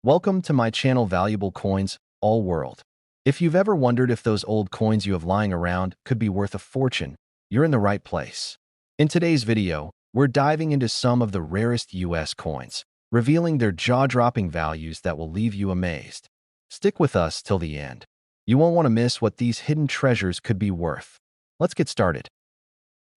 Welcome to my channel Valuable Coins, All World. If you've ever wondered if those old coins you have lying around could be worth a fortune, you're in the right place. In today's video, we're diving into some of the rarest US coins, revealing their jaw-dropping values that will leave you amazed. Stick with us till the end. You won't want to miss what these hidden treasures could be worth. Let's get started.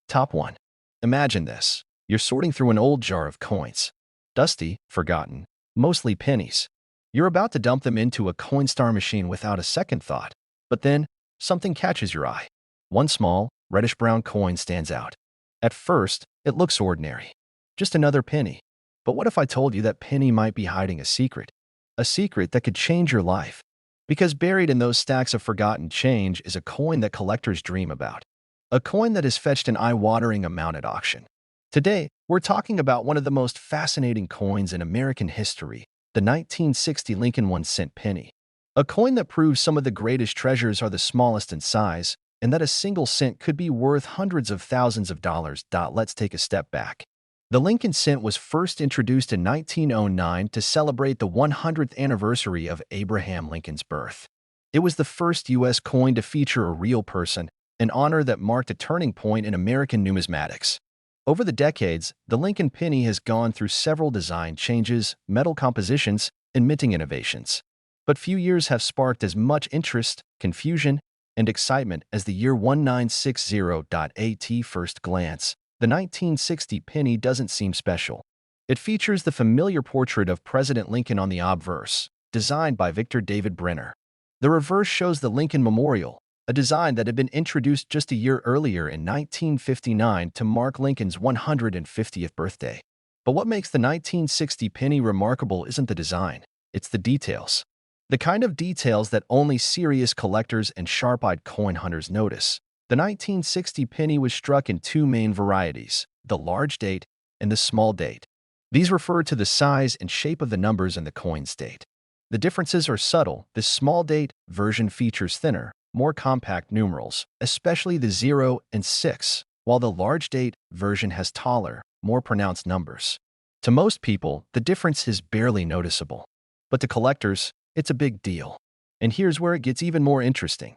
Top 1. Imagine this. You're sorting through an old jar of coins. Dusty, forgotten, mostly pennies. You're about to dump them into a Coinstar machine without a second thought. But then, something catches your eye. One small, reddish-brown coin stands out. At first, it looks ordinary. Just another penny. But what if I told you that penny might be hiding a secret? A secret that could change your life. Because buried in those stacks of forgotten change is a coin that collectors dream about. A coin that has fetched an eye-watering amount at auction. Today, we're talking about one of the most fascinating coins in American history, the 1960 Lincoln 1-cent penny. A coin that proves some of the greatest treasures are the smallest in size, and that a single cent could be worth hundreds of thousands of dollars. Let's take a step back. The Lincoln cent was first introduced in 1909 to celebrate the 100th anniversary of Abraham Lincoln's birth. It was the first U.S. coin to feature a real person, an honor that marked a turning point in American numismatics. Over the decades, the Lincoln penny has gone through several design changes, metal compositions, and minting innovations. But few years have sparked as much interest, confusion, and excitement as the year 1960. At first glance, the 1960 penny doesn't seem special. It features the familiar portrait of President Lincoln on the obverse, designed by Victor David Brenner. The reverse shows the Lincoln Memorial, a design that had been introduced just a year earlier in 1959 to mark Lincoln's 150th birthday. But what makes the 1960 penny remarkable isn't the design, it's the details. The kind of details that only serious collectors and sharp-eyed coin hunters notice. The 1960 penny was struck in two main varieties, the large date and the small date. These refer to the size and shape of the numbers in the coin's date. The differences are subtle. This small date version features thinner, more compact numerals, especially the 0 and 6, while the large date version has taller, more pronounced numbers. To most people, the difference is barely noticeable. But to collectors, it's a big deal. And here's where it gets even more interesting.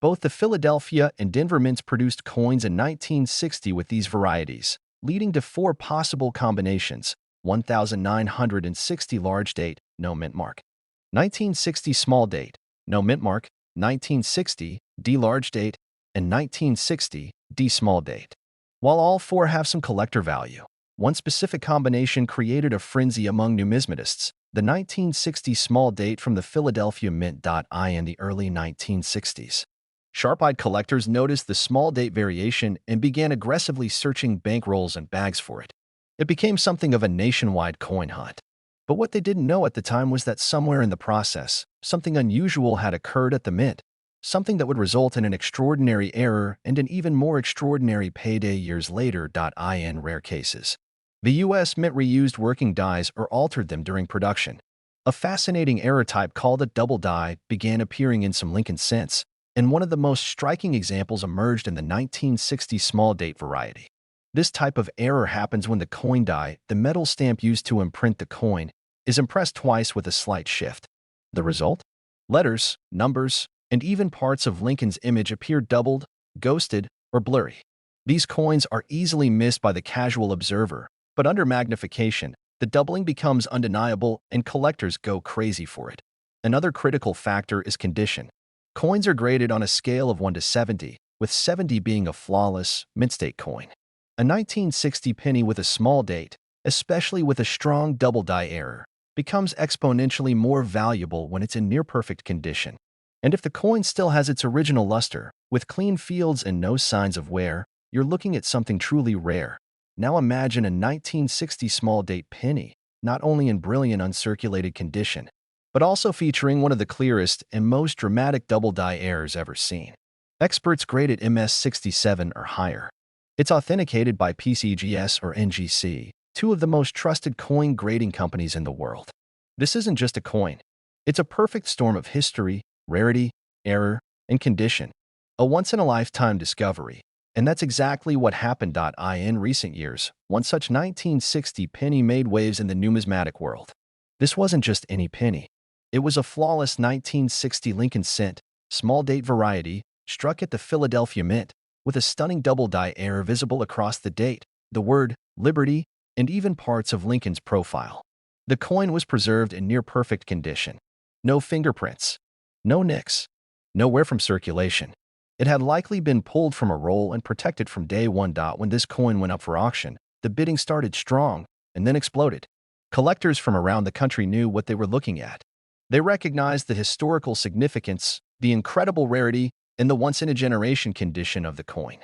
Both the Philadelphia and Denver mints produced coins in 1960 with these varieties, leading to four possible combinations: 1960 large date, no mint mark; 1960 small date, no mint mark; 1960 D large date, and 1960 D small date. While all four have some collector value, one specific combination created a frenzy among numismatists: the 1960 small date from the Philadelphia Mint. In the early 1960s, sharp-eyed collectors noticed the small date variation and began aggressively searching bankrolls and bags for it. It became something of a nationwide coin hunt. But what they didn't know at the time was that somewhere in the process, something unusual had occurred at the mint, something that would result in an extraordinary error and an even more extraordinary payday years later. In rare cases, the U.S. Mint reused working dies or altered them during production. A fascinating error type called a double die began appearing in some Lincoln cents, and one of the most striking examples emerged in the 1960 small date variety. This type of error happens when the coin die, the metal stamp used to imprint the coin, is impressed twice with a slight shift. The result? Letters, numbers, and even parts of Lincoln's image appear doubled, ghosted, or blurry. These coins are easily missed by the casual observer, but under magnification, the doubling becomes undeniable and collectors go crazy for it. Another critical factor is condition. Coins are graded on a scale of 1 to 70, with 70 being a flawless, mint-state coin. A 1960 penny with a small date, especially with a strong double die error, becomes exponentially more valuable when it's in near-perfect condition. And if the coin still has its original luster, with clean fields and no signs of wear, you're looking at something truly rare. Now imagine a 1960 small date penny, not only in brilliant uncirculated condition, but also featuring one of the clearest and most dramatic double die errors ever seen. Experts grade it MS67 or higher. It's authenticated by PCGS or NGC, two of the most trusted coin grading companies in the world. This isn't just a coin. It's a perfect storm of history, rarity, error, and condition. A once-in-a-lifetime discovery. And that's exactly what happened. In recent years, one such 1960 penny made waves in the numismatic world. This wasn't just any penny. It was a flawless 1960 Lincoln cent, small date variety, struck at the Philadelphia Mint, with a stunning double-die error visible across the date, the word Liberty, and even parts of Lincoln's profile. The coin was preserved in near-perfect condition. No fingerprints, no nicks, nowhere from circulation. It had likely been pulled from a roll and protected from day one. When this coin went up for auction, the bidding started strong and then exploded. Collectors from around the country knew what they were looking at. They recognized the historical significance, the incredible rarity, and the once-in-a-generation condition of the coin.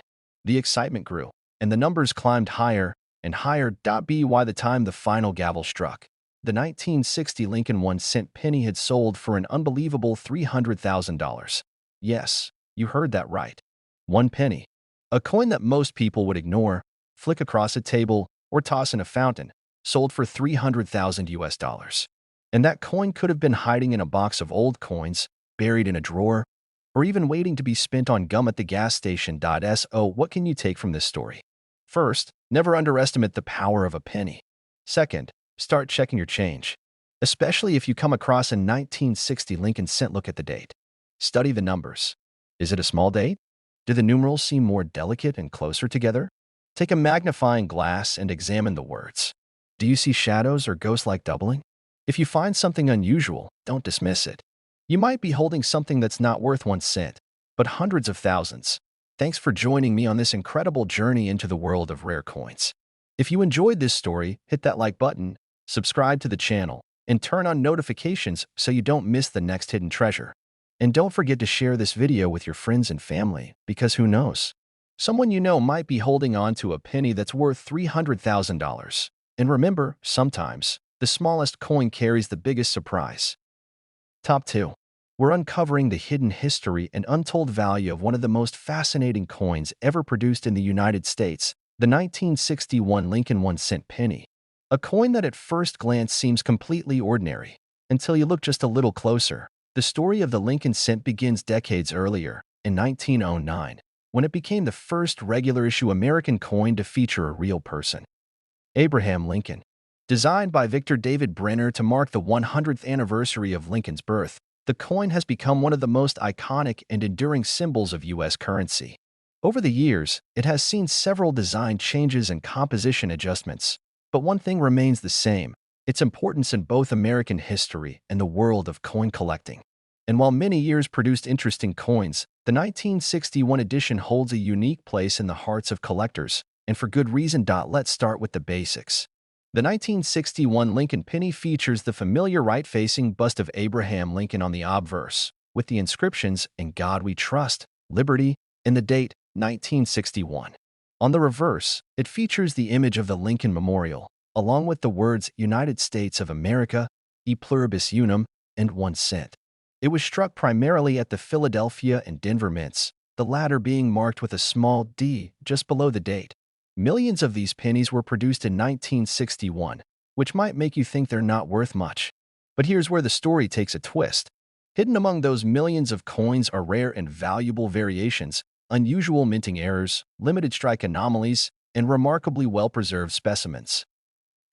The excitement grew, and the numbers climbed higher and higher. By the time the final gavel struck, the 1960 Lincoln 1-cent penny had sold for an unbelievable $300,000. Yes, you heard that right. 1 penny. A coin that most people would ignore, flick across a table, or toss in a fountain, sold for $300,000. And that coin could have been hiding in a box of old coins, buried in a drawer, or even waiting to be spent on gum at the gas station. So what can you take from this story? First, never underestimate the power of a penny. Second, start checking your change, especially if you come across a 1960 Lincoln cent. Look at the date. Study the numbers. Is it a small date? Do the numerals seem more delicate and closer together? Take a magnifying glass and examine the words. Do you see shadows or ghost-like doubling? If you find something unusual, don't dismiss it. You might be holding something that's not worth 1 cent, but hundreds of thousands. Thanks for joining me on this incredible journey into the world of rare coins. If you enjoyed this story, hit that like button, subscribe to the channel, and turn on notifications so you don't miss the next hidden treasure. And don't forget to share this video with your friends and family, because who knows? Someone you know might be holding on to a penny that's worth $300,000. And remember, sometimes, the smallest coin carries the biggest surprise. Top 2. We're uncovering the hidden history and untold value of one of the most fascinating coins ever produced in the United States, the 1961 Lincoln 1-cent penny. A coin that at first glance seems completely ordinary, until you look just a little closer. The story of the Lincoln cent begins decades earlier, in 1909, when it became the first regular-issue American coin to feature a real person. Abraham Lincoln. Designed by Victor David Brenner to mark the 100th anniversary of Lincoln's birth, the coin has become one of the most iconic and enduring symbols of U.S. currency. Over the years, it has seen several design changes and composition adjustments, but one thing remains the same: its importance in both American history and the world of coin collecting. And while many years produced interesting coins, the 1961 edition holds a unique place in the hearts of collectors, and for good reason. Let's start with the basics. The 1961 Lincoln penny features the familiar right-facing bust of Abraham Lincoln on the obverse, with the inscriptions "In God We Trust," "Liberty," and the date 1961. On the reverse, it features the image of the Lincoln Memorial, along with the words "United States of America," "E Pluribus Unum," and 1 cent. It was struck primarily at the Philadelphia and Denver mints, the latter being marked with a small d just below the date. Millions of these pennies were produced in 1961, which might make you think they're not worth much. But here's where the story takes a twist. Hidden among those millions of coins are rare and valuable variations, unusual minting errors, limited strike anomalies, and remarkably well-preserved specimens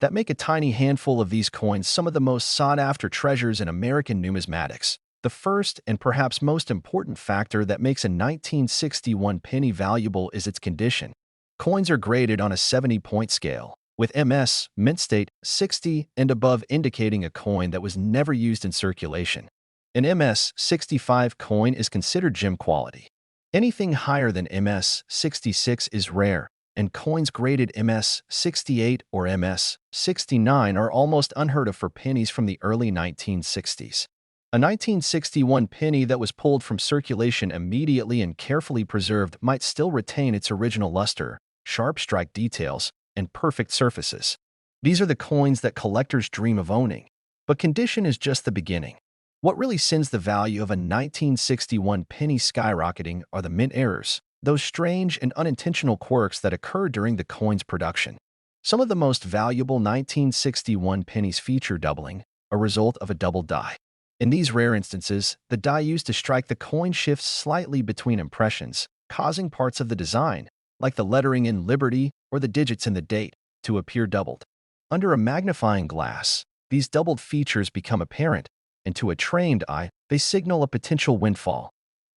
that make a tiny handful of these coins some of the most sought-after treasures in American numismatics. The first and perhaps most important factor that makes a 1961 penny valuable is its condition. Coins are graded on a 70-point scale, with MS, mint state, 60 and above indicating a coin that was never used in circulation. An MS 65 coin is considered gem quality. Anything higher than MS 66 is rare, and coins graded MS 68 or MS 69 are almost unheard of for pennies from the early 1960s. A 1961 penny that was pulled from circulation immediately and carefully preserved might still retain its original luster, sharp strike details, and perfect surfaces. These are the coins that collectors dream of owning. But condition is just the beginning. What really sends the value of a 1961 penny skyrocketing are the mint errors, those strange and unintentional quirks that occur during the coin's production. Some of the most valuable 1961 pennies feature doubling, a result of a double die. In these rare instances, the die used to strike the coin shifts slightly between impressions, causing parts of the design, like the lettering in Liberty or the digits in the date, to appear doubled. Under a magnifying glass, these doubled features become apparent, and to a trained eye, they signal a potential windfall.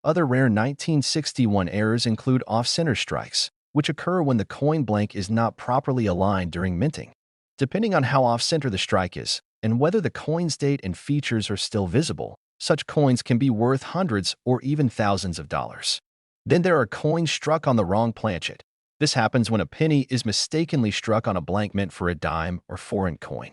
Other rare 1961 errors include off-center strikes, which occur when the coin blank is not properly aligned during minting. Depending on how off-center the strike is, and whether the coin's date and features are still visible, such coins can be worth hundreds or even thousands of dollars. Then there are coins struck on the wrong planchet. This happens when a penny is mistakenly struck on a blank meant for a dime or foreign coin.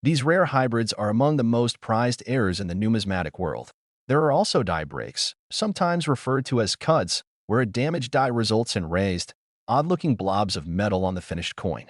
These rare hybrids are among the most prized errors in the numismatic world. There are also die breaks, sometimes referred to as cuds, where a damaged die results in raised, odd-looking blobs of metal on the finished coin.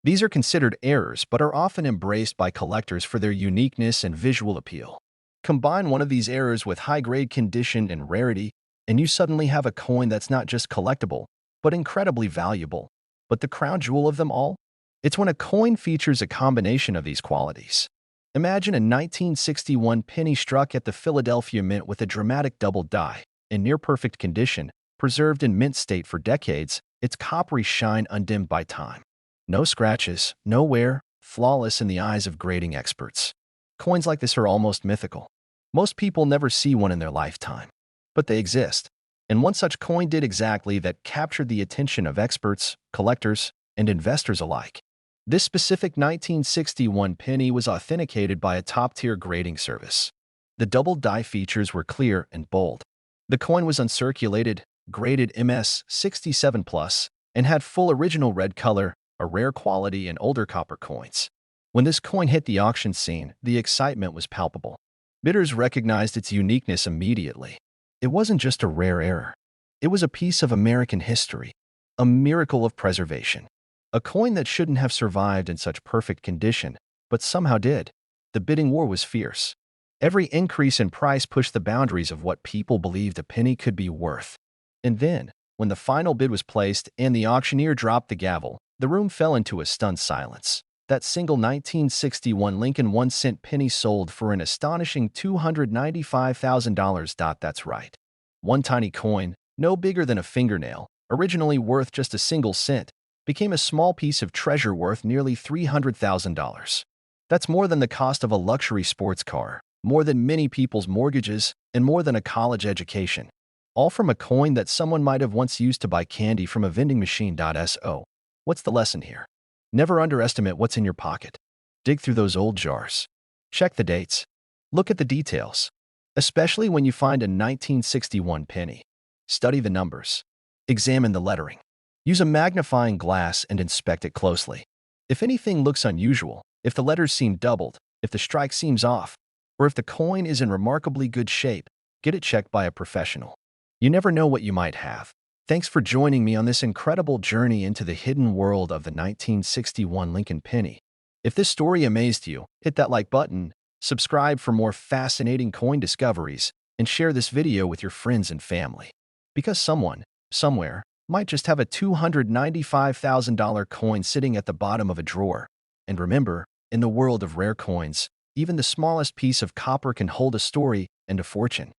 These are considered errors but are often embraced by collectors for their uniqueness and visual appeal. Combine one of these errors with high-grade condition and rarity, and you suddenly have a coin that's not just collectible, but incredibly valuable. But the crown jewel of them all? It's when a coin features a combination of these qualities. Imagine a 1961 penny struck at the Philadelphia Mint with a dramatic double die, in near-perfect condition, preserved in mint state for decades, its coppery shine undimmed by time. No scratches, no wear, flawless in the eyes of grading experts. Coins like this are almost mythical. Most people never see one in their lifetime. But they exist. And one such coin did exactly that, captured the attention of experts, collectors, and investors alike. This specific 1961 penny was authenticated by a top-tier grading service. The double die features were clear and bold. The coin was uncirculated, graded MS 67+, and had full original red color, a rare quality in older copper coins. When this coin hit the auction scene, the excitement was palpable. Bidders recognized its uniqueness immediately. It wasn't just a rare error. It was a piece of American history, a miracle of preservation. A coin that shouldn't have survived in such perfect condition, but somehow did. The bidding war was fierce. Every increase in price pushed the boundaries of what people believed a penny could be worth. And then, when the final bid was placed and the auctioneer dropped the gavel, the room fell into a stunned silence. That single 1961 Lincoln 1-cent penny sold for an astonishing $295,000. That's right. One tiny coin, no bigger than a fingernail, originally worth just a single cent, became a small piece of treasure worth nearly $300,000. That's more than the cost of a luxury sports car, more than many people's mortgages, and more than a college education. All from a coin that someone might have once used to buy candy from a vending machine. So, what's the lesson here? Never underestimate what's in your pocket. Dig through those old jars. Check the dates. Look at the details. Especially when you find a 1961 penny. Study the numbers. Examine the lettering. Use a magnifying glass and inspect it closely. If anything looks unusual, if the letters seem doubled, if the strike seems off, or if the coin is in remarkably good shape, get it checked by a professional. You never know what you might have. Thanks for joining me on this incredible journey into the hidden world of the 1961 Lincoln penny. If this story amazed you, hit that like button, subscribe for more fascinating coin discoveries, and share this video with your friends and family. Because someone, somewhere, might just have a $295,000 coin sitting at the bottom of a drawer. And remember, in the world of rare coins, even the smallest piece of copper can hold a story and a fortune.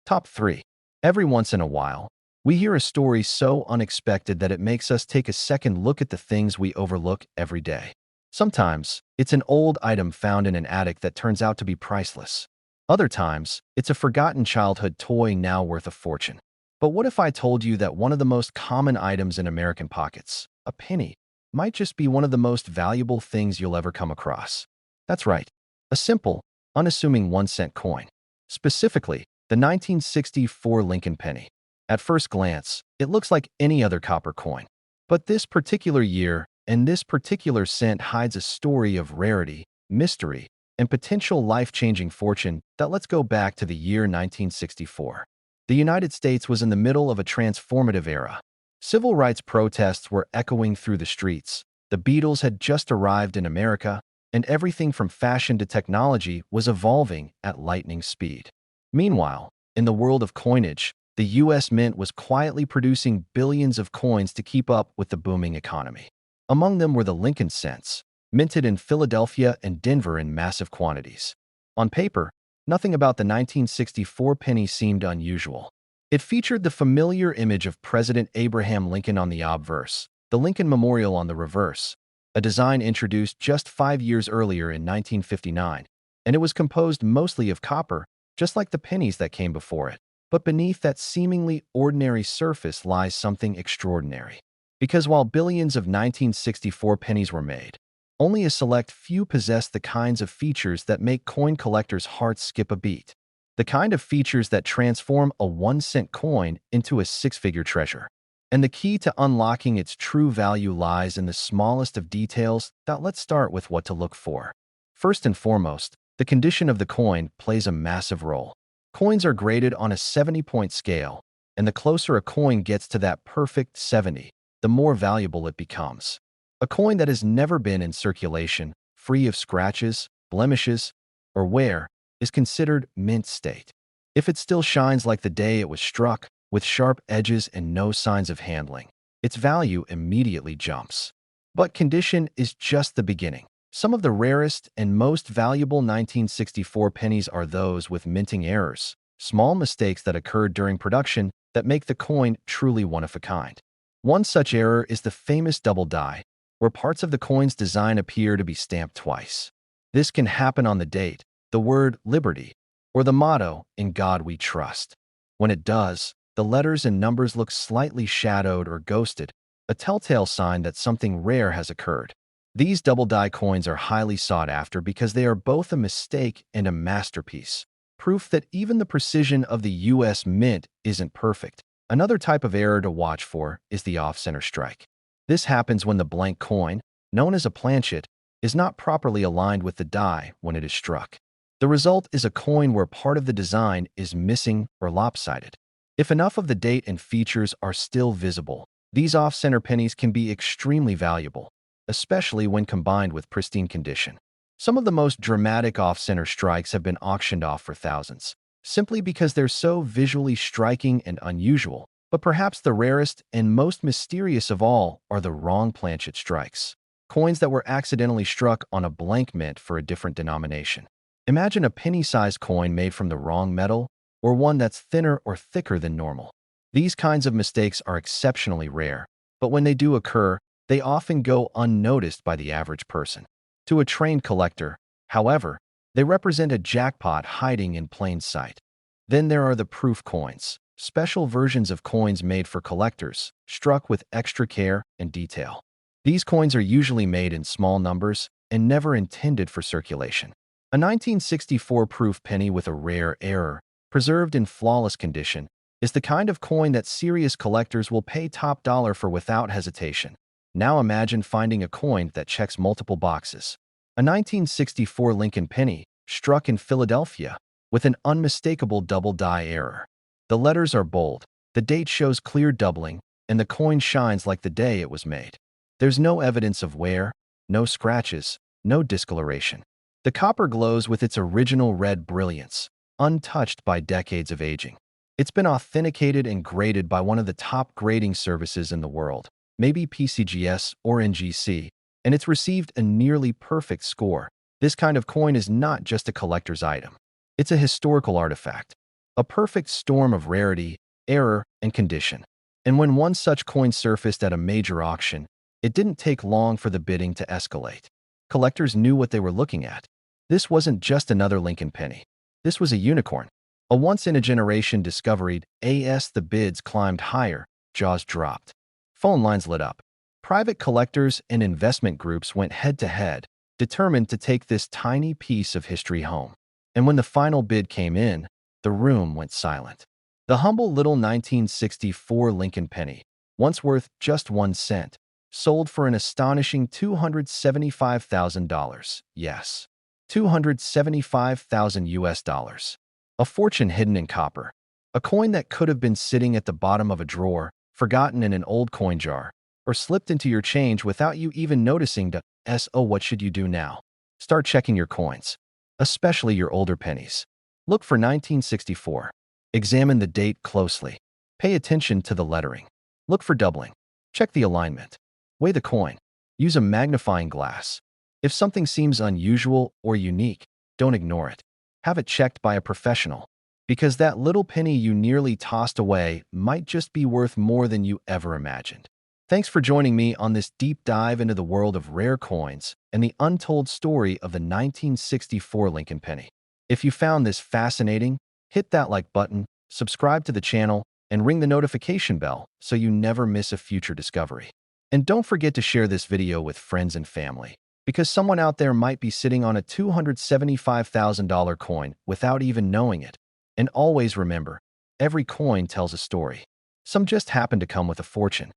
Top 3. Every once in a while, we hear a story so unexpected that it makes us take a second look at the things we overlook every day. Sometimes, it's an old item found in an attic that turns out to be priceless. Other times, it's a forgotten childhood toy now worth a fortune. But what if I told you that one of the most common items in American pockets, a penny, might just be one of the most valuable things you'll ever come across? That's right, a simple, unassuming 1-cent coin. Specifically, the 1964 Lincoln penny. At first glance, it looks like any other copper coin. But this particular year and this particular cent hides a story of rarity, mystery, and potential life-changing fortune that let's go back to the year 1964. The United States was in the middle of a transformative era. Civil rights protests were echoing through the streets. The Beatles had just arrived in America, and everything from fashion to technology was evolving at lightning speed. Meanwhile, in the world of coinage, the U.S. Mint was quietly producing billions of coins to keep up with the booming economy. Among them were the Lincoln cents, minted in Philadelphia and Denver in massive quantities. On paper, nothing about the 1964 penny seemed unusual. It featured the familiar image of President Abraham Lincoln on the obverse, the Lincoln Memorial on the reverse, a design introduced just 5 years earlier in 1959, and it was composed mostly of copper, just like the pennies that came before it. But beneath that seemingly ordinary surface lies something extraordinary. Because while billions of 1964 pennies were made, only a select few possessed the kinds of features that make coin collectors' hearts skip a beat. The kind of features that transform a 1-cent coin into a six-figure treasure. And the key to unlocking its true value lies in the smallest of details. Now let's start with what to look for. First and foremost, the condition of the coin plays a massive role. Coins are graded on a 70-point scale, and the closer a coin gets to that perfect 70, the more valuable it becomes. A coin that has never been in circulation, free of scratches, blemishes, or wear, is considered mint state. If it still shines like the day it was struck, with sharp edges and no signs of handling, its value immediately jumps. But condition is just the beginning. Some of the rarest and most valuable 1964 pennies are those with minting errors, small mistakes that occurred during production that make the coin truly one of a kind. One such error is the famous double die, where parts of the coin's design appear to be stamped twice. This can happen on the date, the word liberty, or the motto, "In God We Trust." When it does, the letters and numbers look slightly shadowed or ghosted, a telltale sign that something rare has occurred. These double die coins are highly sought after because they are both a mistake and a masterpiece, proof that even the precision of the U.S. Mint isn't perfect. Another type of error to watch for is the off-center strike. This happens when the blank coin, known as a planchet, is not properly aligned with the die when it is struck. The result is a coin where part of the design is missing or lopsided. If enough of the date and features are still visible, these off-center pennies can be extremely valuable, especially when combined with pristine condition. Some of the most dramatic off-center strikes have been auctioned off for thousands, simply because they're so visually striking and unusual. But perhaps the rarest and most mysterious of all are the wrong planchet strikes, coins that were accidentally struck on a blank mint for a different denomination. Imagine a penny-sized coin made from the wrong metal, or one that's thinner or thicker than normal. These kinds of mistakes are exceptionally rare, but when they do occur, they often go unnoticed by the average person. To a trained collector, however, they represent a jackpot hiding in plain sight. Then there are the proof coins, special versions of coins made for collectors, struck with extra care and detail. These coins are usually made in small numbers and never intended for circulation. A 1964 proof penny with a rare error, preserved in flawless condition, is the kind of coin that serious collectors will pay top dollar for without hesitation. Now imagine finding a coin that checks multiple boxes. A 1964 Lincoln penny, struck in Philadelphia, with an unmistakable double die error. The letters are bold, the date shows clear doubling, and the coin shines like the day it was made. There's no evidence of wear, no scratches, no discoloration. The copper glows with its original red brilliance, untouched by decades of aging. It's been authenticated and graded by one of the top grading services in the world, maybe PCGS or NGC, and it's received a nearly perfect score. This kind of coin is not just a collector's item. It's a historical artifact, a perfect storm of rarity, error, and condition. And when one such coin surfaced at a major auction, it didn't take long for the bidding to escalate. Collectors knew what they were looking at. This wasn't just another Lincoln penny. This was a unicorn, a once-in-a-generation discovery. As the bids climbed higher, jaws dropped. Phone lines lit up. Private collectors and investment groups went head-to-head, determined to take this tiny piece of history home. And when the final bid came in, the room went silent. The humble little 1964 Lincoln penny, once worth just 1 cent, sold for an astonishing $275,000. Yes, $275,000 US dollars. A fortune hidden in copper. A coin that could have been sitting at the bottom of a drawer, forgotten in an old coin jar, or slipped into your change without you even noticing. So what should you do now? Start checking your coins, especially your older pennies. Look for 1964. Examine the date closely. Pay attention to the lettering. Look for doubling. Check the alignment. Weigh the coin. Use a magnifying glass. If something seems unusual or unique, don't ignore it. Have it checked by a professional, because that little penny you nearly tossed away might just be worth more than you ever imagined. Thanks for joining me on this deep dive into the world of rare coins and the untold story of the 1964 Lincoln penny. If you found this fascinating, hit that like button, subscribe to the channel, and ring the notification bell so you never miss a future discovery. And don't forget to share this video with friends and family, because someone out there might be sitting on a $275,000 coin without even knowing it. And always remember, every coin tells a story. Some just happen to come with a fortune.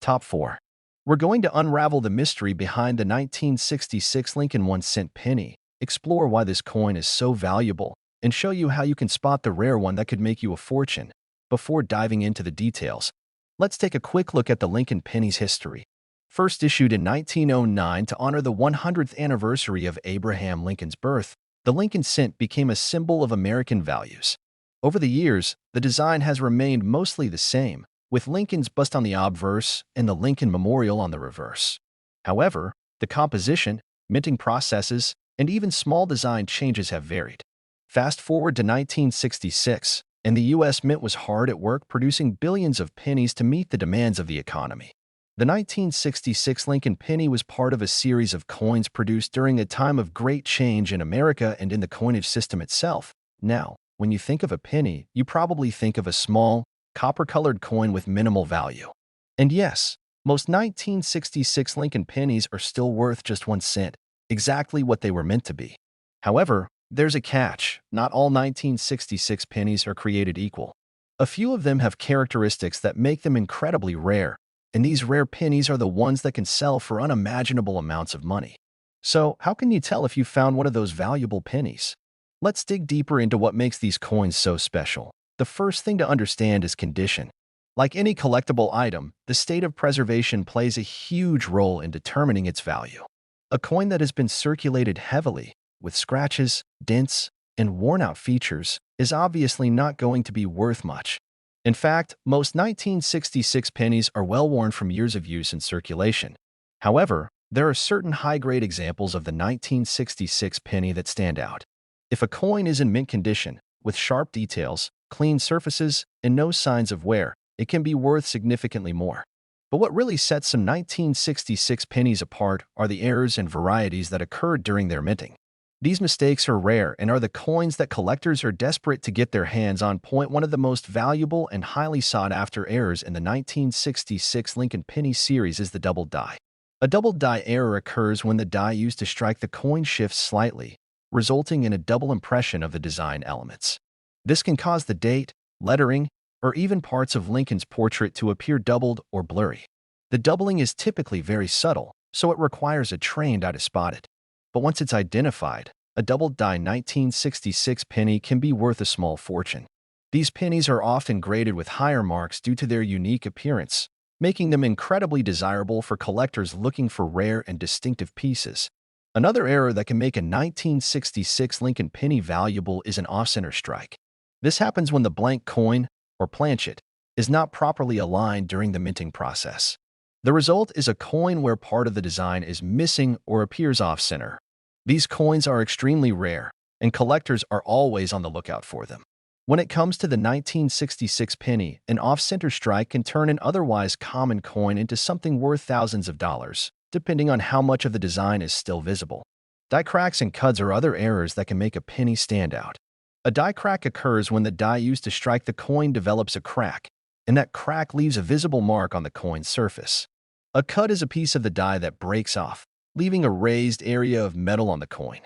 Top 4. We're going to unravel the mystery behind the 1966 Lincoln 1-cent penny, explore why this coin is so valuable, and show you how you can spot the rare one that could make you a fortune. Before diving into the details, let's take a quick look at the Lincoln penny's history. First issued in 1909 to honor the 100th anniversary of Abraham Lincoln's birth, the Lincoln cent became a symbol of American values. Over the years, the design has remained mostly the same, with Lincoln's bust on the obverse and the Lincoln Memorial on the reverse. However, the composition, minting processes, and even small design changes have varied. Fast forward to 1966, and the U.S. Mint was hard at work producing billions of pennies to meet the demands of the economy. The 1966 Lincoln penny was part of a series of coins produced during a time of great change in America and in the coinage system itself. Now, when you think of a penny, you probably think of a small, copper-colored coin with minimal value. And yes, most 1966 Lincoln pennies are still worth just 1 cent, exactly what they were meant to be. However, there's a catch. Not all 1966 pennies are created equal. A few of them have characteristics that make them incredibly rare, and these rare pennies are the ones that can sell for unimaginable amounts of money. So, how can you tell if you found one of those valuable pennies? Let's dig deeper into what makes these coins so special. The first thing to understand is condition. Like any collectible item, the state of preservation plays a huge role in determining its value. A coin that has been circulated heavily, with scratches, dents, and worn-out features, is obviously not going to be worth much. In fact, most 1966 pennies are well-worn from years of use and circulation. However, there are certain high-grade examples of the 1966 penny that stand out. If a coin is in mint condition, with sharp details, clean surfaces, and no signs of wear, it can be worth significantly more. But what really sets some 1966 pennies apart are the errors and varieties that occurred during their minting. These mistakes are rare and are the coins that collectors are desperate to get their hands on. One of the most valuable and highly sought-after errors in the 1966 Lincoln penny series is the double die. A double die error occurs when the die used to strike the coin shifts slightly, resulting in a double impression of the design elements. This can cause the date, lettering, or even parts of Lincoln's portrait to appear doubled or blurry. The doubling is typically very subtle, so it requires a trained eye to spot it. But once it's identified, a double-die 1966 penny can be worth a small fortune. These pennies are often graded with higher marks due to their unique appearance, making them incredibly desirable for collectors looking for rare and distinctive pieces. Another error that can make a 1966 Lincoln penny valuable is an off-center strike. This happens when the blank coin, or planchet, is not properly aligned during the minting process. The result is a coin where part of the design is missing or appears off-center. These coins are extremely rare, and collectors are always on the lookout for them. When it comes to the 1966 penny, an off-center strike can turn an otherwise common coin into something worth thousands of dollars, depending on how much of the design is still visible. Die cracks and cuds are other errors that can make a penny stand out. A die crack occurs when the die used to strike the coin develops a crack, and that crack leaves a visible mark on the coin's surface. A cud is a piece of the die that breaks off, leaving a raised area of metal on the coin.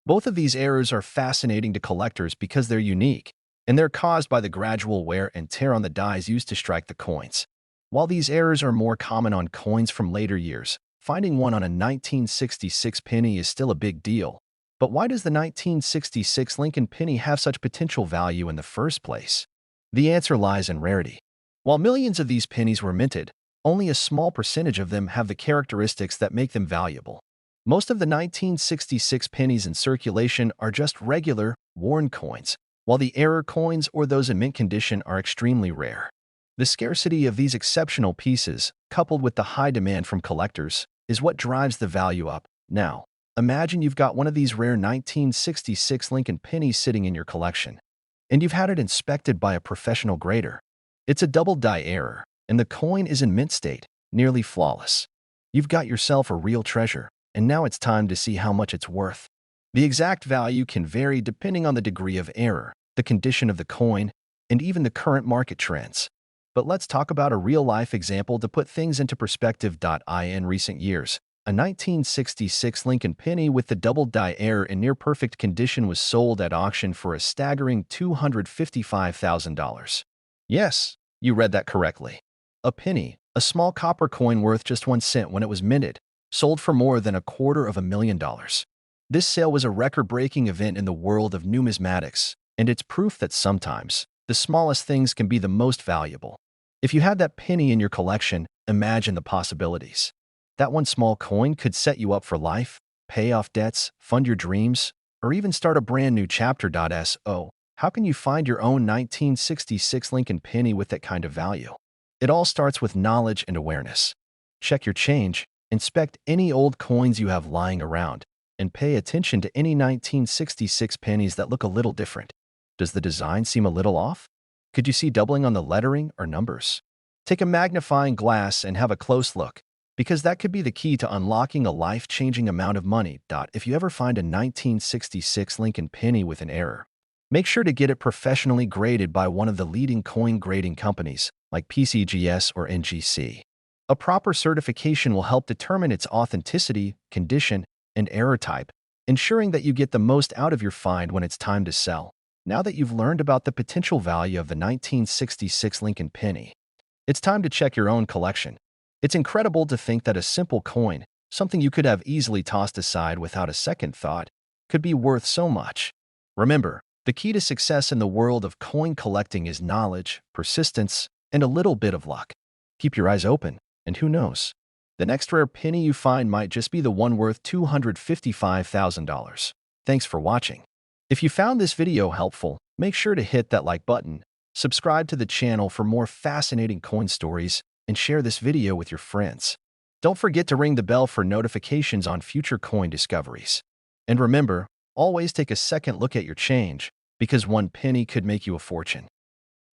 Both of these errors are fascinating to collectors because they're unique, and they're caused by the gradual wear and tear on the dies used to strike the coins. While these errors are more common on coins from later years, finding one on a 1966 penny is still a big deal. But why does the 1966 Lincoln penny have such potential value in the first place? The answer lies in rarity. While millions of these pennies were minted, only a small percentage of them have the characteristics that make them valuable. Most of the 1966 pennies in circulation are just regular, worn coins, while the error coins or those in mint condition are extremely rare. The scarcity of these exceptional pieces, coupled with the high demand from collectors, is what drives the value up. Now, imagine you've got one of these rare 1966 Lincoln pennies sitting in your collection, and you've had it inspected by a professional grader. It's a double die error, and the coin is in mint state, nearly flawless. You've got yourself a real treasure, and now it's time to see how much it's worth. The exact value can vary depending on the degree of error, the condition of the coin, and even the current market trends. But let's talk about a real-life example to put things into perspective. In recent years, a 1966 Lincoln penny with the double-die error in near-perfect condition was sold at auction for a staggering $255,000. Yes, you read that correctly. A penny, a small copper coin worth just 1 cent when it was minted, sold for more than $250,000. This sale was a record-breaking event in the world of numismatics, and it's proof that sometimes the smallest things can be the most valuable. If you had that penny in your collection, imagine the possibilities. That one small coin could set you up for life, pay off debts, fund your dreams, or even start a brand new chapter. So, how can you find your own 1966 Lincoln penny with that kind of value? It all starts with knowledge and awareness. Check your change, inspect any old coins you have lying around, and pay attention to any 1966 pennies that look a little different. Does the design seem a little off? Could you see doubling on the lettering or numbers? Take a magnifying glass and have a close look, because that could be the key to unlocking a life-changing amount of money. If you ever find a 1966 Lincoln penny with an error, make sure to get it professionally graded by one of the leading coin grading companies, like PCGS or NGC. A proper certification will help determine its authenticity, condition, and error type, ensuring that you get the most out of your find when it's time to sell. Now that you've learned about the potential value of the 1966 Lincoln penny, it's time to check your own collection. It's incredible to think that a simple coin, something you could have easily tossed aside without a second thought, could be worth so much. Remember, the key to success in the world of coin collecting is knowledge, persistence, and a little bit of luck. Keep your eyes open, and who knows? The next rare penny you find might just be the one worth $255,000. Thanks for watching. If you found this video helpful, make sure to hit that like button, subscribe to the channel for more fascinating coin stories, and share this video with your friends. Don't forget to ring the bell for notifications on future coin discoveries. And remember, always take a second look at your change, because one penny could make you a fortune.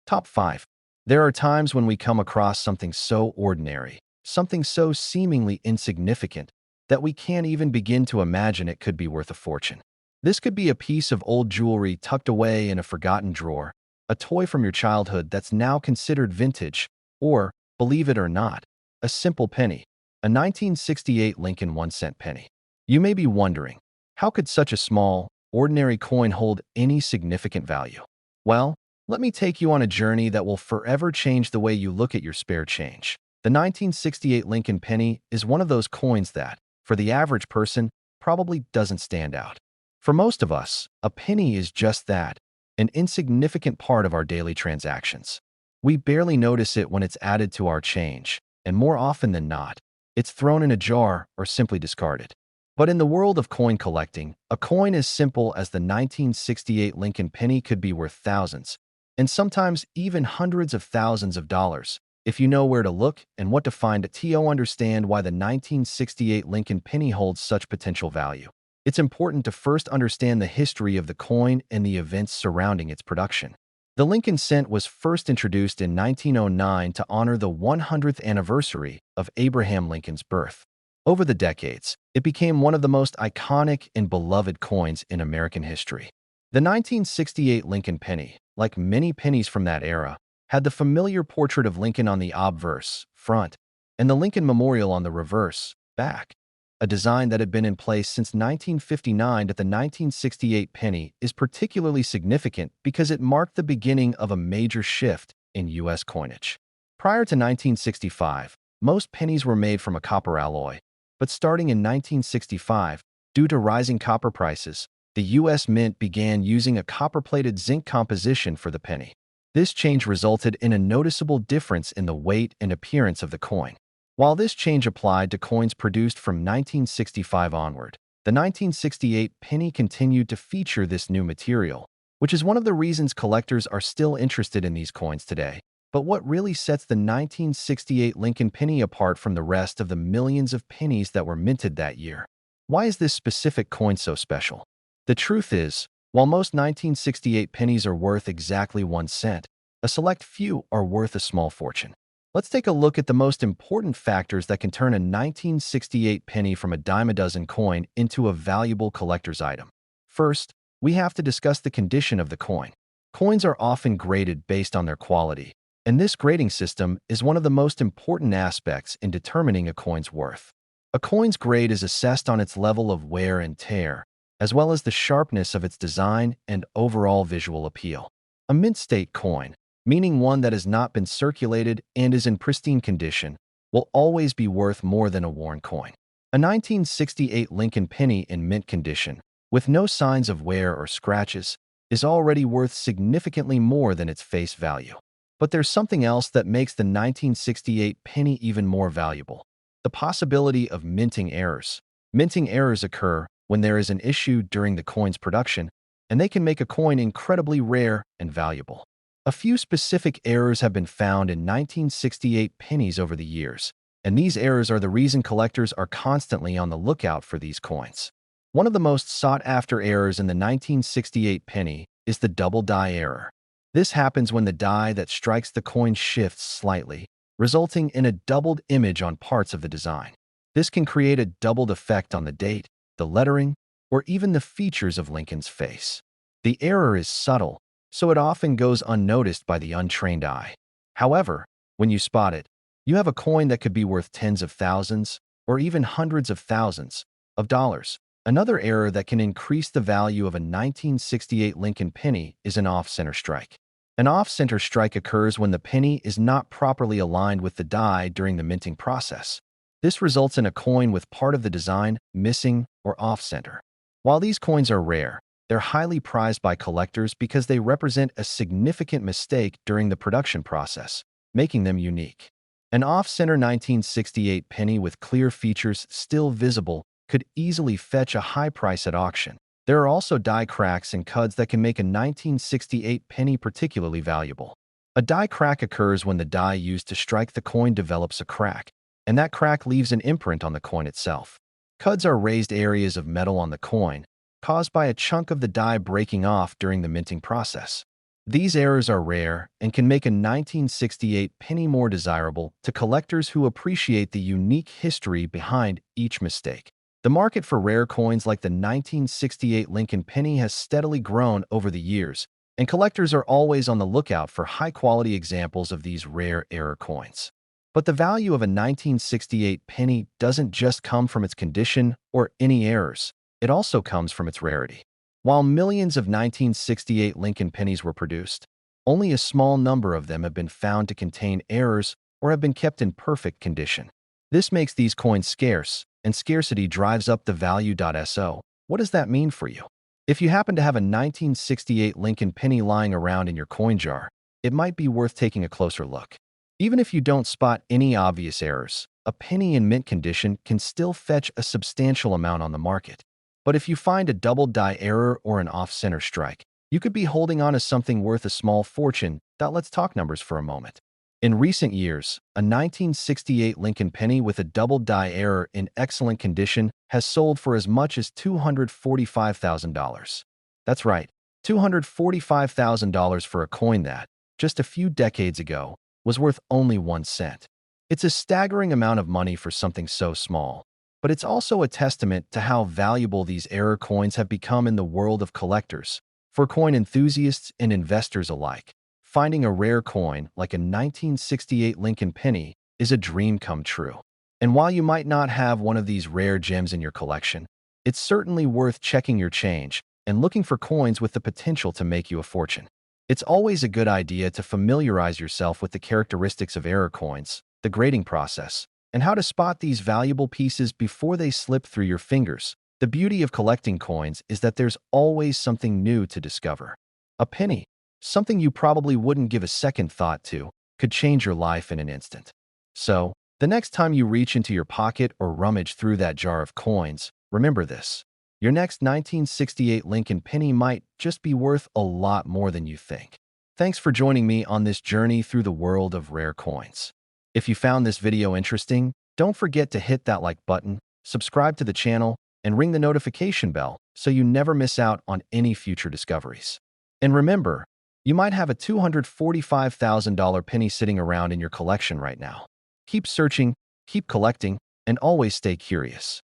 Top 5. There are times when we come across something so ordinary, something so seemingly insignificant, that we can't even begin to imagine it could be worth a fortune. This could be a piece of old jewelry tucked away in a forgotten drawer, a toy from your childhood that's now considered vintage, or, believe it or not, a simple penny, a 1968 Lincoln 1-cent penny. You may be wondering, how could such a small, ordinary coin hold any significant value? Well, let me take you on a journey that will forever change the way you look at your spare change. The 1968 Lincoln penny is one of those coins that, for the average person, probably doesn't stand out. For most of us, a penny is just that, an insignificant part of our daily transactions. We barely notice it when it's added to our change, and more often than not, it's thrown in a jar or simply discarded. But in the world of coin collecting, a coin as simple as the 1968 Lincoln penny could be worth thousands, and sometimes even hundreds of thousands of dollars, if you know where to look and what to find. To understand why the 1968 Lincoln penny holds such potential value, it's important to first understand the history of the coin and the events surrounding its production. The Lincoln cent was first introduced in 1909 to honor the 100th anniversary of Abraham Lincoln's birth. Over the decades, it became one of the most iconic and beloved coins in American history. The 1968 Lincoln penny, like many pennies from that era, had the familiar portrait of Lincoln on the obverse, front, and the Lincoln Memorial on the reverse, back. A design that had been in place since 1959. The 1968 penny is particularly significant because it marked the beginning of a major shift in U.S. coinage. Prior to 1965, most pennies were made from a copper alloy, but starting in 1965, due to rising copper prices, the U.S. Mint began using a copper-plated zinc composition for the penny. This change resulted in a noticeable difference in the weight and appearance of the coin. While this change applied to coins produced from 1965 onward, the 1968 penny continued to feature this new material, which is one of the reasons collectors are still interested in these coins today. But what really sets the 1968 Lincoln penny apart from the rest of the millions of pennies that were minted that year? Why is this specific coin so special? The truth is, while most 1968 pennies are worth exactly 1 cent, a select few are worth a small fortune. Let's take a look at the most important factors that can turn a 1968 penny from a dime a dozen coin into a valuable collector's item. First, we have to discuss the condition of the coin. Coins are often graded based on their quality, and this grading system is one of the most important aspects in determining a coin's worth. A coin's grade is assessed on its level of wear and tear, as well as the sharpness of its design and overall visual appeal. A mint state coin, meaning one that has not been circulated and is in pristine condition, will always be worth more than a worn coin. A 1968 Lincoln penny in mint condition, with no signs of wear or scratches, is already worth significantly more than its face value. But there's something else that makes the 1968 penny even more valuable: the possibility of minting errors. Minting errors occur when there is an issue during the coin's production, and they can make a coin incredibly rare and valuable. A few specific errors have been found in 1968 pennies over the years, and these errors are the reason collectors are constantly on the lookout for these coins. One of the most sought-after errors in the 1968 penny is the double die error. This happens when the die that strikes the coin shifts slightly, resulting in a doubled image on parts of the design. This can create a doubled effect on the date, the lettering, or even the features of Lincoln's face. The error is subtle, so it often goes unnoticed by the untrained eye. However, when you spot it, you have a coin that could be worth tens of thousands or even hundreds of thousands of dollars. Another error that can increase the value of a 1968 Lincoln penny is an off-center strike. An off-center strike occurs when the penny is not properly aligned with the die during the minting process. This results in a coin with part of the design missing or off-center. While these coins are rare, they're highly prized by collectors because they represent a significant mistake during the production process, making them unique. An off-center 1968 penny with clear features still visible could easily fetch a high price at auction. There are also die cracks and cuds that can make a 1968 penny particularly valuable. A die crack occurs when the die used to strike the coin develops a crack, and that crack leaves an imprint on the coin itself. Cuds are raised areas of metal on the coin, caused by a chunk of the die breaking off during the minting process. These errors are rare and can make a 1968 penny more desirable to collectors who appreciate the unique history behind each mistake. The market for rare coins like the 1968 Lincoln penny has steadily grown over the years, and collectors are always on the lookout for high-quality examples of these rare error coins. But the value of a 1968 penny doesn't just come from its condition or any errors. It also comes from its rarity. While millions of 1968 Lincoln pennies were produced, only a small number of them have been found to contain errors or have been kept in perfect condition. This makes these coins scarce, and scarcity drives up the value. So, what does that mean for you? If you happen to have a 1968 Lincoln penny lying around in your coin jar, it might be worth taking a closer look. Even if you don't spot any obvious errors, a penny in mint condition can still fetch a substantial amount on the market. But if you find a double die error or an off-center strike, you could be holding on to something worth a small fortune. Let's talk numbers for a moment. In recent years, a 1968 Lincoln penny with a double die error in excellent condition has sold for as much as $245,000. That's right, $245,000 for a coin that, just a few decades ago, was worth only 1 cent. It's a staggering amount of money for something so small. But it's also a testament to how valuable these error coins have become in the world of collectors. For coin enthusiasts and investors alike, finding a rare coin like a 1968 Lincoln penny is a dream come true. And while you might not have one of these rare gems in your collection, it's certainly worth checking your change and looking for coins with the potential to make you a fortune. It's always a good idea to familiarize yourself with the characteristics of error coins, the grading process, and how to spot these valuable pieces before they slip through your fingers. The beauty of collecting coins is that there's always something new to discover. A penny, something you probably wouldn't give a second thought to, could change your life in an instant. So, the next time you reach into your pocket or rummage through that jar of coins, remember this: your next 1968 Lincoln penny might just be worth a lot more than you think. Thanks for joining me on this journey through the world of rare coins. If you found this video interesting, don't forget to hit that like button, subscribe to the channel, and ring the notification bell so you never miss out on any future discoveries. And remember, You might have a $245,000 penny sitting around in your collection right now. Keep searching, keep collecting, and always stay curious.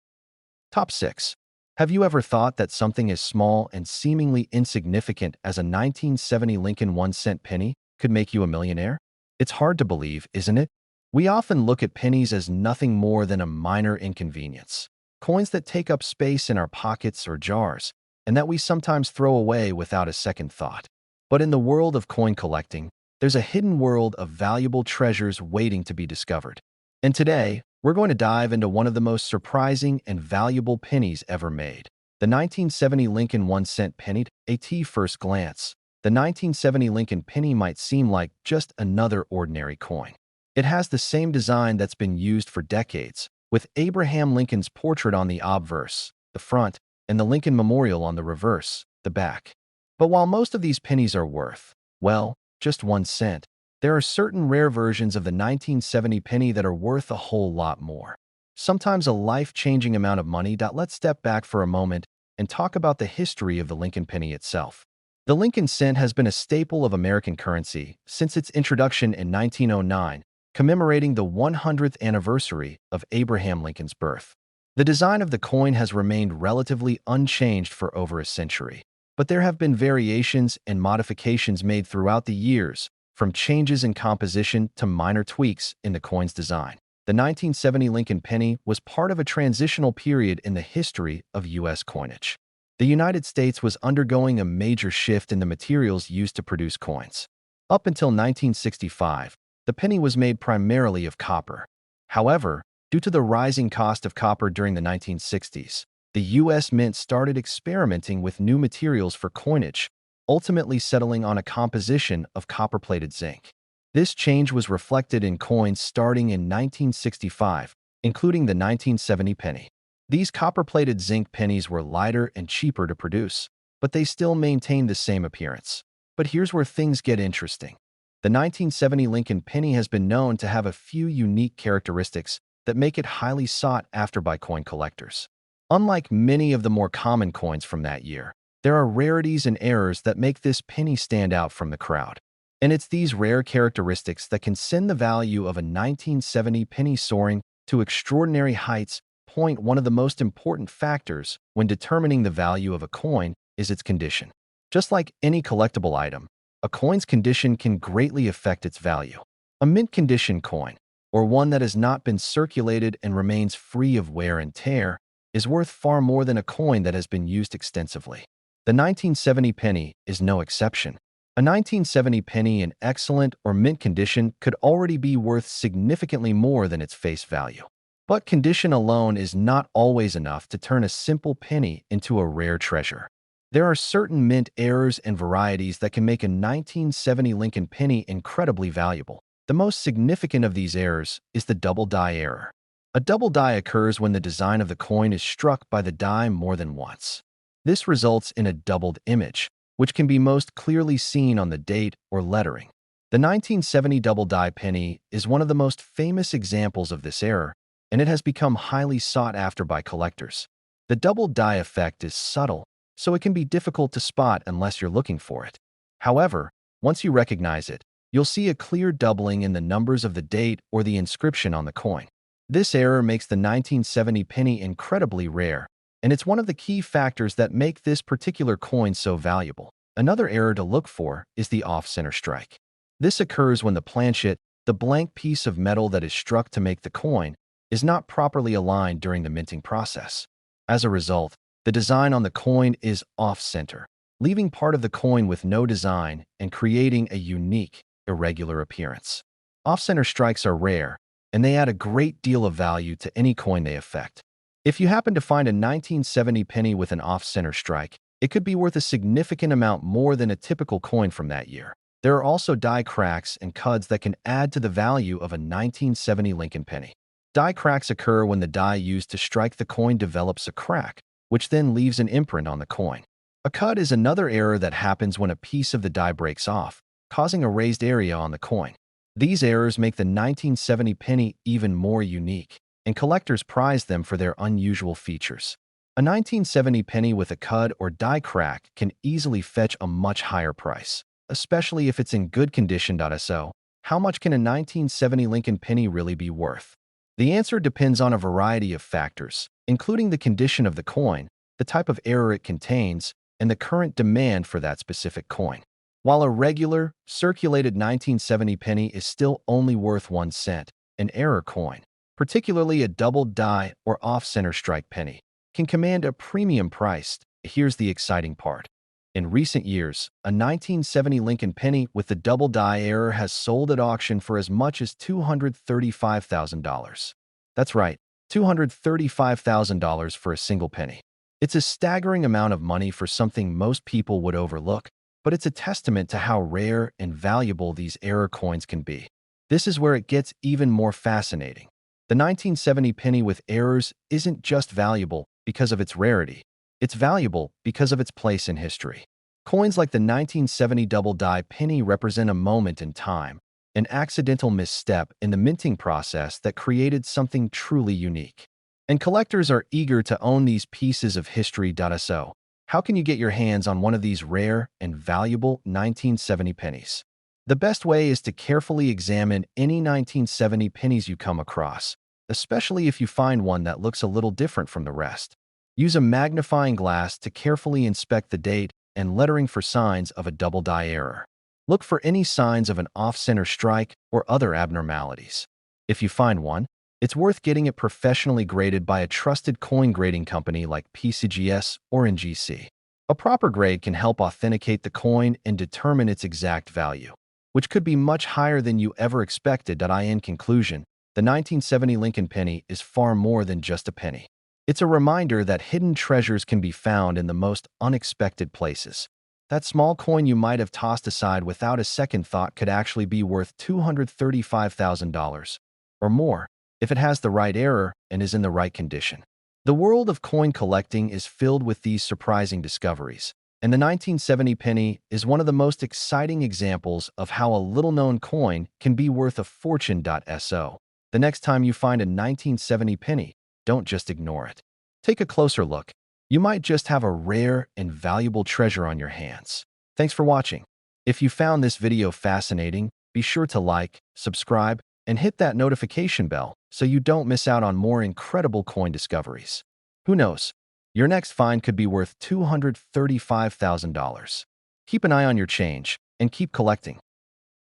Top 6. Have you ever thought that something as small and seemingly insignificant as a 1970 Lincoln 1-cent penny could make you a millionaire? It's hard to believe, isn't it? We often look at pennies as nothing more than a minor inconvenience, coins that take up space in our pockets or jars, and that we sometimes throw away without a second thought. But in the world of coin collecting, there's a hidden world of valuable treasures waiting to be discovered. And today, we're going to dive into one of the most surprising and valuable pennies ever made. The 1970 Lincoln 1-cent penny. At first glance, the 1970 Lincoln penny might seem like just another ordinary coin. It has the same design that's been used for decades, with Abraham Lincoln's portrait on the obverse, the front, and the Lincoln Memorial on the reverse, the back. But while most of these pennies are worth, well, just 1 cent, there are certain rare versions of the 1970 penny that are worth a whole lot more. Sometimes a life-changing amount of money. Let's step back for a moment and talk about the history of the Lincoln penny itself. The Lincoln cent has been a staple of American currency since its introduction in 1909, commemorating the 100th anniversary of Abraham Lincoln's birth. The design of the coin has remained relatively unchanged for over a century, but there have been variations and modifications made throughout the years, from changes in composition to minor tweaks in the coin's design. The 1970 Lincoln penny was part of a transitional period in the history of U.S. coinage. The United States was undergoing a major shift in the materials used to produce coins. Up until 1965, the penny was made primarily of copper. However, due to the rising cost of copper during the 1960s, the U.S. Mint started experimenting with new materials for coinage, ultimately settling on a composition of copper-plated zinc. This change was reflected in coins starting in 1965, including the 1970 penny. These copper-plated zinc pennies were lighter and cheaper to produce, but they still maintained the same appearance. But here's where things get interesting. The 1970 Lincoln penny has been known to have a few unique characteristics that make it highly sought after by coin collectors. Unlike many of the more common coins from that year, there are rarities and errors that make this penny stand out from the crowd. And it's these rare characteristics that can send the value of a 1970 penny soaring to extraordinary heights. One of the most important factors when determining the value of a coin is its condition. Just like any collectible item, a coin's condition can greatly affect its value. A mint condition coin, or one that has not been circulated and remains free of wear and tear, is worth far more than a coin that has been used extensively. The 1970 penny is no exception. A 1970 penny in excellent or mint condition could already be worth significantly more than its face value. But condition alone is not always enough to turn a simple penny into a rare treasure. There are certain mint errors and varieties that can make a 1970 Lincoln penny incredibly valuable. The most significant of these errors is the double die error. A double die occurs when the design of the coin is struck by the die more than once. This results in a doubled image, which can be most clearly seen on the date or lettering. The 1970 double die penny is one of the most famous examples of this error, and it has become highly sought after by collectors. The double die effect is subtle, so it can be difficult to spot unless you're looking for it. However, once you recognize it, you'll see a clear doubling in the numbers of the date or the inscription on the coin. This error makes the 1970 penny incredibly rare, and it's one of the key factors that make this particular coin so valuable. Another error to look for is the off-center strike. This occurs when the planchet, the blank piece of metal that is struck to make the coin, is not properly aligned during the minting process. As a result, the design on the coin is off-center, leaving part of the coin with no design and creating a unique, irregular appearance. Off-center strikes are rare, and they add a great deal of value to any coin they affect. If you happen to find a 1970 penny with an off-center strike, it could be worth a significant amount more than a typical coin from that year. There are also die cracks and cuds that can add to the value of a 1970 Lincoln penny. Die cracks occur when the die used to strike the coin develops a crack, which then leaves an imprint on the coin. A cud is another error that happens when a piece of the die breaks off, causing a raised area on the coin. These errors make the 1970 penny even more unique, and collectors prize them for their unusual features. A 1970 penny with a cud or die crack can easily fetch a much higher price. especially if it's in good condition. So, how much can a 1970 Lincoln penny really be worth? The answer depends on a variety of factors, including the condition of the coin, the type of error it contains, and the current demand for that specific coin. While a regular, circulated 1970 penny is still only worth 1 cent, an error coin, particularly a double die or off-center strike penny, can command a premium price. Here's the exciting part. In recent years, a 1970 Lincoln penny with the double die error has sold at auction for as much as $235,000. That's right, $235,000 for a single penny. It's a staggering amount of money for something most people would overlook, but it's a testament to how rare and valuable these error coins can be. This is where it gets even more fascinating. The 1970 penny with errors isn't just valuable because of its rarity. It's valuable because of its place in history. Coins like the 1970 double die penny represent a moment in time, an accidental misstep in the minting process that created something truly unique. And collectors are eager to own these pieces of history. So, how can you get your hands on one of these rare and valuable 1970 pennies? The best way is to carefully examine any 1970 pennies you come across, especially if you find one that looks a little different from the rest. Use a magnifying glass to carefully inspect the date and lettering for signs of a double die error. Look for any signs of an off-center strike or other abnormalities. If you find one, it's worth getting it professionally graded by a trusted coin grading company like PCGS or NGC. A proper grade can help authenticate the coin and determine its exact value, which could be much higher than you ever expected. In conclusion, the 1970 Lincoln penny is far more than just a penny. It's a reminder that hidden treasures can be found in the most unexpected places. That small coin you might have tossed aside without a second thought could actually be worth $235,000 or more if it has the right error and is in the right condition. The world of coin collecting is filled with these surprising discoveries, and the 1970 penny is one of the most exciting examples of how a little-known coin can be worth a fortune. So, the next time you find a 1970 penny, don't just ignore it. Take a closer look. You might just have a rare and valuable treasure on your hands. Thanks for watching. If you found this video fascinating, be sure to like, subscribe, and hit that notification bell so you don't miss out on more incredible coin discoveries. Who knows? Your next find could be worth $235,000. Keep an eye on your change and keep collecting.